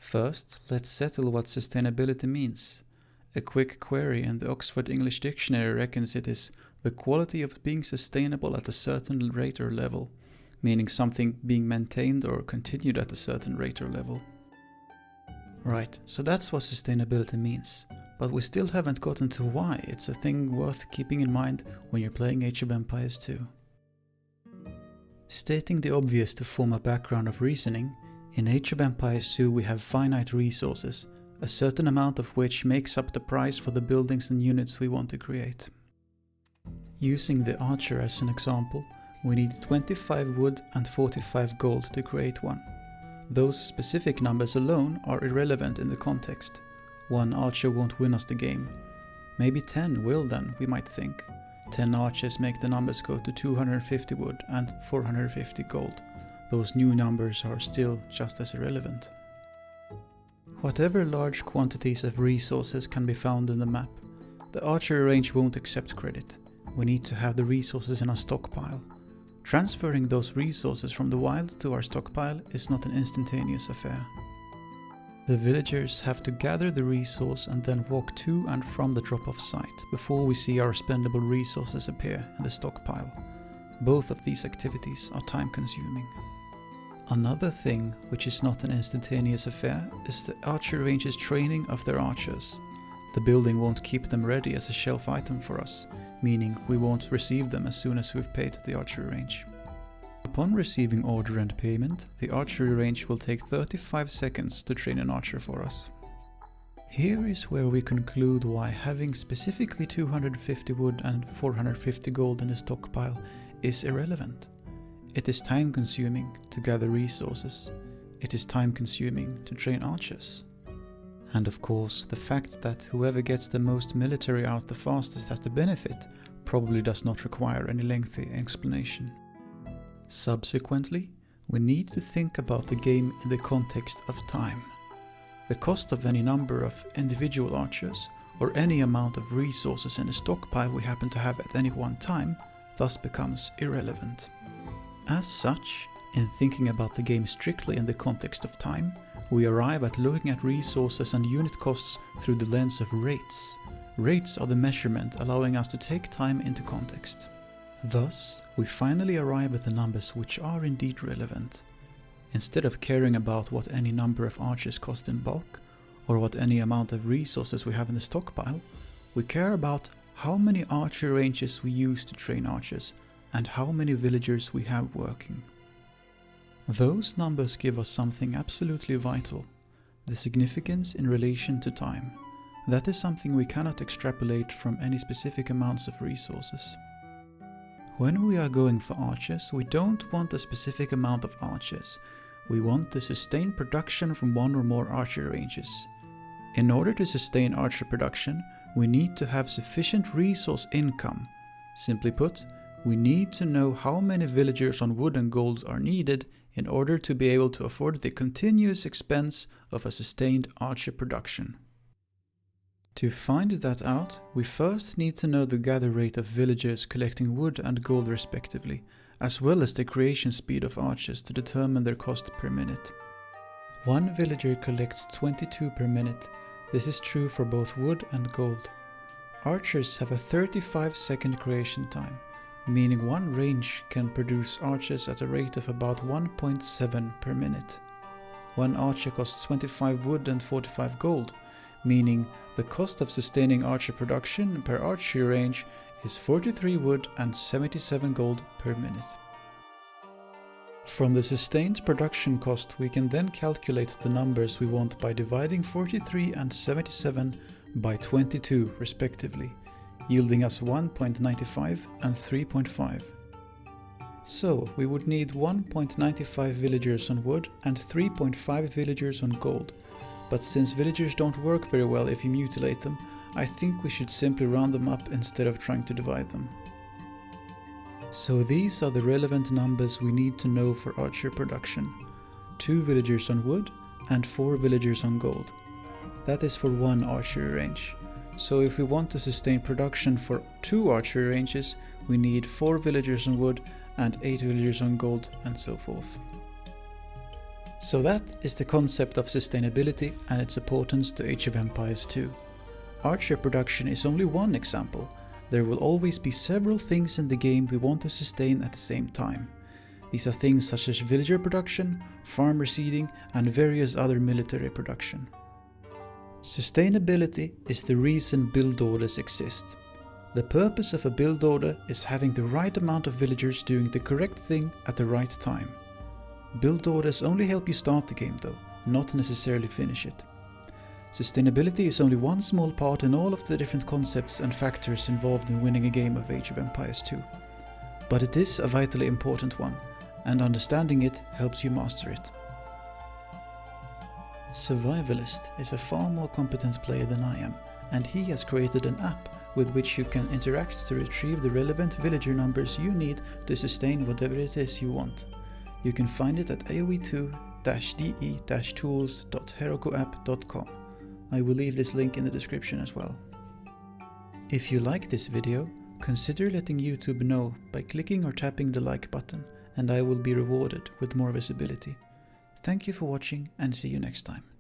First, let's settle what sustainability means. A quick query in the Oxford English Dictionary reckons it is the quality of being sustainable at a certain rate or level, meaning something being maintained or continued at a certain rate or level. Right, so that's what sustainability means, but we still haven't gotten to why it's a thing worth keeping in mind when you're playing Age of Empires 2. Stating the obvious to form a background of reasoning, in Age of Empires 2 we have finite resources, a certain amount of which makes up the price for the buildings and units we want to create. Using the archer as an example, we need 25 wood and 45 gold to create one. Those specific numbers alone are irrelevant in the context. One archer won't win us the game. Maybe 10 will then, we might think. 10 archers make the numbers go to 250 wood and 450 gold. Those new numbers are still just as irrelevant. Whatever large quantities of resources can be found in the map, the archery range won't accept credit. We need to have the resources in our stockpile. Transferring those resources from the wild to our stockpile is not an instantaneous affair. The villagers have to gather the resource and then walk to and from the drop-off site before we see our spendable resources appear in the stockpile. Both of these activities are time-consuming. Another thing which is not an instantaneous affair is the archer range's training of their archers. The building won't keep them ready as a shelf item for us, meaning we won't receive them as soon as we've paid the archery range. Upon receiving order and payment, the archery range will take 35 seconds to train an archer for us. Here is where we conclude why having specifically 250 wood and 450 gold in the stockpile is irrelevant. It is time consuming to gather resources. It is time consuming to train archers. And of course, the fact that whoever gets the most military out the fastest has the benefit probably does not require any lengthy explanation. Subsequently, we need to think about the game in the context of time. The cost of any number of individual archers, or any amount of resources in the stockpile we happen to have at any one time, thus becomes irrelevant. As such, in thinking about the game strictly in the context of time, we arrive at looking at resources and unit costs through the lens of rates. Rates are the measurement allowing us to take time into context. Thus, we finally arrive at the numbers which are indeed relevant. Instead of caring about what any number of archers cost in bulk, or what any amount of resources we have in the stockpile, we care about how many archer ranges we use to train archers, and how many villagers we have working. Those numbers give us something absolutely vital, the significance in relation to time. That is something we cannot extrapolate from any specific amounts of resources. When we are going for archers, we don't want a specific amount of archers. We want to sustain production from one or more archer ranges. In order to sustain archer production, we need to have sufficient resource income. Simply put, we need to know how many villagers on wood and gold are needed in order to be able to afford the continuous expense of a sustained archer production. To find that out, we first need to know the gather rate of villagers collecting wood and gold respectively, as well as the creation speed of archers to determine their cost per minute. One villager collects 22 per minute. This is true for both wood and gold. Archers have a 35-second creation time, meaning one range can produce archers at a rate of about 1.7 per minute. One archer costs 25 wood and 45 gold, meaning the cost of sustaining archer production per archery range is 43 wood and 77 gold per minute. From the sustained production cost we can then calculate the numbers we want by dividing 43 and 77 by 22 respectively, yielding us 1.95 and 3.5. So we would need 1.95 villagers on wood and 3.5 villagers on gold, but since villagers don't work very well if you mutilate them, I think we should simply round them up instead of trying to divide them. So these are the relevant numbers we need to know for archer production: 2 villagers on wood and 4 villagers on gold. That is for one archery range. So if we want to sustain production for 2 archery ranges, we need 4 villagers on wood and 8 villagers on gold, and so forth. So that is the concept of sustainability and its importance to Age of Empires 2. Archer production is only one example. There will always be several things in the game we want to sustain at the same time. These are things such as villager production, farmer seeding, and various other military production. Sustainability is the reason build orders exist. The purpose of a build order is having the right amount of villagers doing the correct thing at the right time. Build orders only help you start the game though, not necessarily finish it. Sustainability is only one small part in all of the different concepts and factors involved in winning a game of Age of Empires 2. But it is a vitally important one, and understanding it helps you master it. Survivalist is a far more competent player than I am, and he has created an app with which you can interact to retrieve the relevant villager numbers you need to sustain whatever it is you want. You can find it at aoe2-de-tools.herokuapp.com. I will leave this link in the description as well. If you like this video, consider letting YouTube know by clicking or tapping the like button, and I will be rewarded with more visibility. Thank you for watching and see you next time.